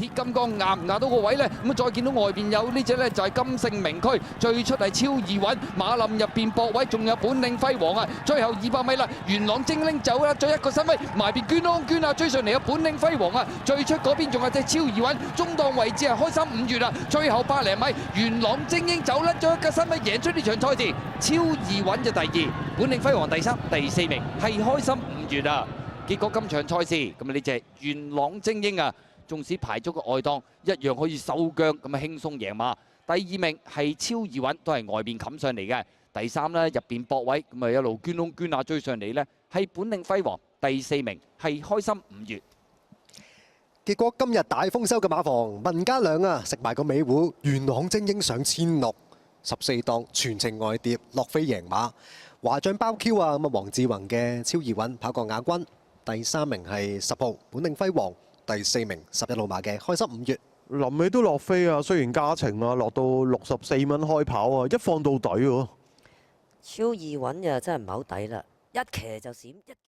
鐵金剛壓唔壓到個位咧？咁啊再見到外邊有呢只咧就係金盛名區，最出係超易穩，馬林入邊搏位，仲有本領輝煌啊！最後200米啦，元朗精靈走啦，咗一個身位，埋邊捐窿捐啊，追上嚟有本領輝煌啊！最出嗰邊仲有隻超易穩，中檔位置係開心5月啦，最後100零米，元朗精英走甩咗一個身位，贏出呢場賽事，超易穩就第2，本領輝煌第3，第4名係開心5月啊！結果今場賽事咁啊呢隻元朗精英啊，縱使排咗個外檔，一樣可以收姜咁啊輕鬆贏馬。第2名係超易穩，都係外邊冚上嚟嘅。第3咧入邊搏位，咁啊一路捐窿捐啊追上嚟咧，係本領輝煌。第4名係開心5月。結果今日大豐收嘅馬房，文家良啊食埋個尾糊，元朗精英上1614檔全程外碟落飛贏馬，華將包 Q 啊咁啊黃志宏嘅超易穩跑過亞軍。第3名係10號本領輝煌，第4名11路馬嘅開心5月。臨尾都落飛啊，雖然加程啊，落到64蚊開跑啊，一放到底喎。超易穩就真係唔係好抵啦，一騎就閃一。